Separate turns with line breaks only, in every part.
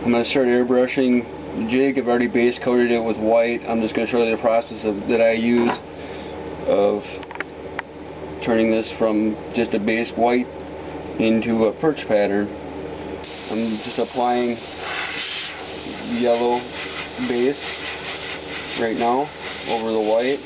I'm going to start airbrushing the jig. I've already base coated it with white. I'm just going to show you the process that I use of turning this from just a base white into a perch pattern. I'm just applying yellow base right now over the white.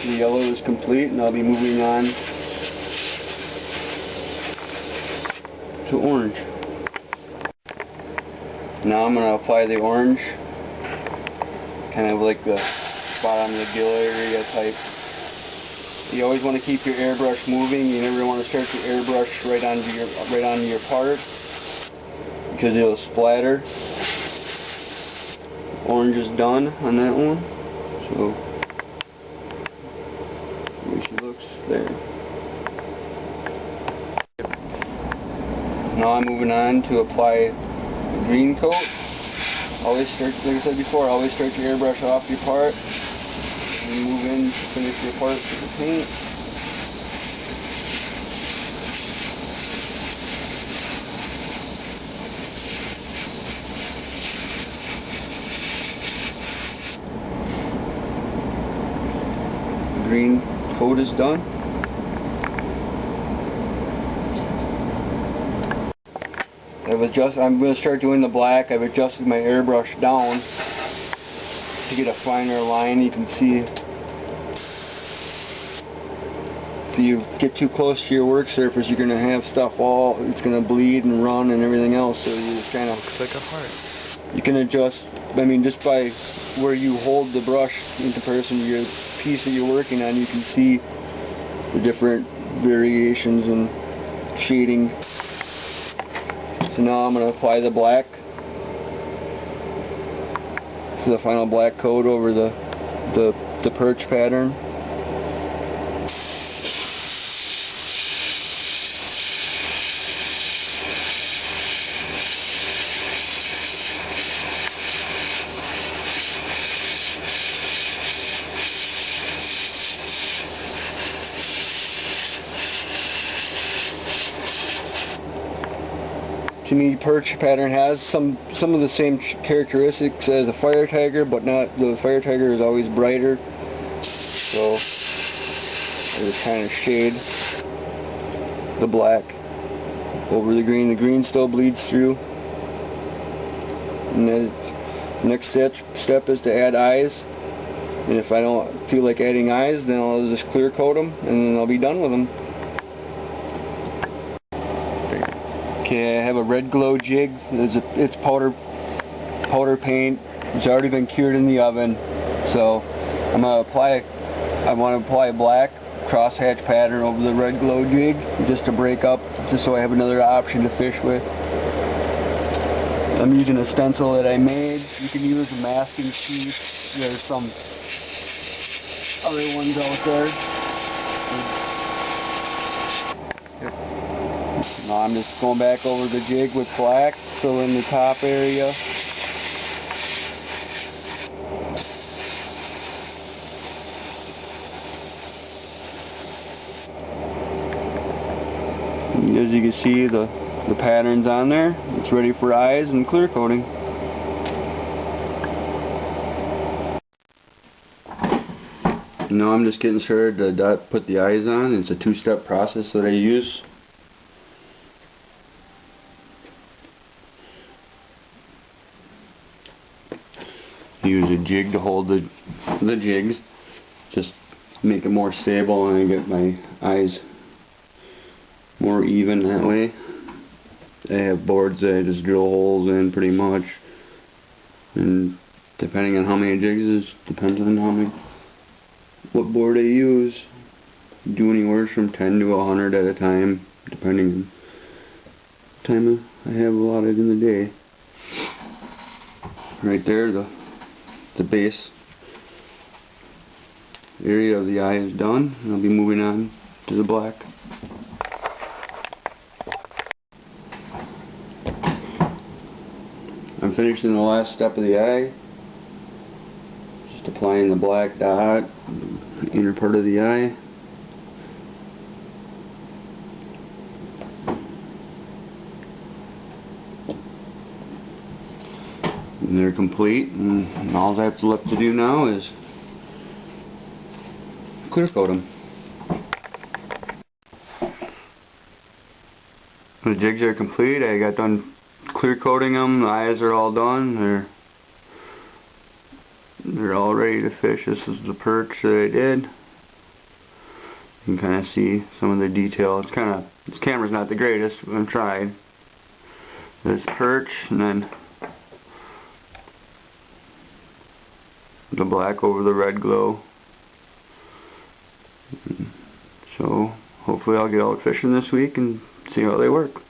The yellow is complete, and I'll be moving on to orange. Now I'm going to apply the orange, kind of like the bottom of the gill area type. You always want to keep your airbrush moving. You never want to start your airbrush right onto your part, because it'll splatter. Orange is done on that one, so the way she looks there. Now I'm moving on to apply the green coat. Always start, like I said before, always start your airbrush off your part and move in to finish your part with the paint. The green coat is done. I'm going to start doing the black. I've adjusted my airbrush down to get a finer line. You can see if you get too close to your work surface, you're going to have stuff it's going to bleed and run and everything else. So you just kind of,
looks like a heart.
You can adjust, I mean, just by where you hold the brush in comparison to your piece that you're working on, you can see the different variations and shading. So now I'm going to apply the black, the final black coat over the perch pattern. To me, perch pattern has some of the same characteristics as a fire tiger, but not. The fire tiger is always brighter, so I just kind of shade the black over the green. The green still bleeds through, and the next step is to add eyes. And if I don't feel like adding eyes, then I'll just clear coat them, and then I'll be done with them. Okay, I have a red glow jig. It's powder paint. It's already been cured in the oven. So I want to apply a black crosshatch pattern over the red glow jig just to break up, just so I have another option to fish with. I'm using a stencil that I made. You can use a masking sheet. There's some other ones out there. Now I'm just going back over the jig with black, fill in the top area. And as you can see, the pattern's on there. It's ready for eyes and clear coating. Now I'm just getting started to put the eyes on. It's a two-step process that I use. Use a jig to hold the jigs, just make it more stable, and I get my eyes more even that way. I have boards that I just drill holes in pretty much, and depending on how many jigs is depends on what board I use. Do anywhere from 10 to 100 at a time, depending on the time I have allotted in the day. Right there, the base area of the eye is done, and I'll be moving on to the black. I'm finishing the last step of the eye. Just applying the black dot, inner part of the eye. And they're complete, and all I have left to do now is clear coat them. The jigs are complete. I got done clear coating them. The eyes are all done. They're all ready to fish. This is the perch that I did. You can kind of see some of the detail. This camera's not the greatest, but I'm trying. There's perch, and then the black over the red glow. So hopefully I'll get out fishing this week and see how they work.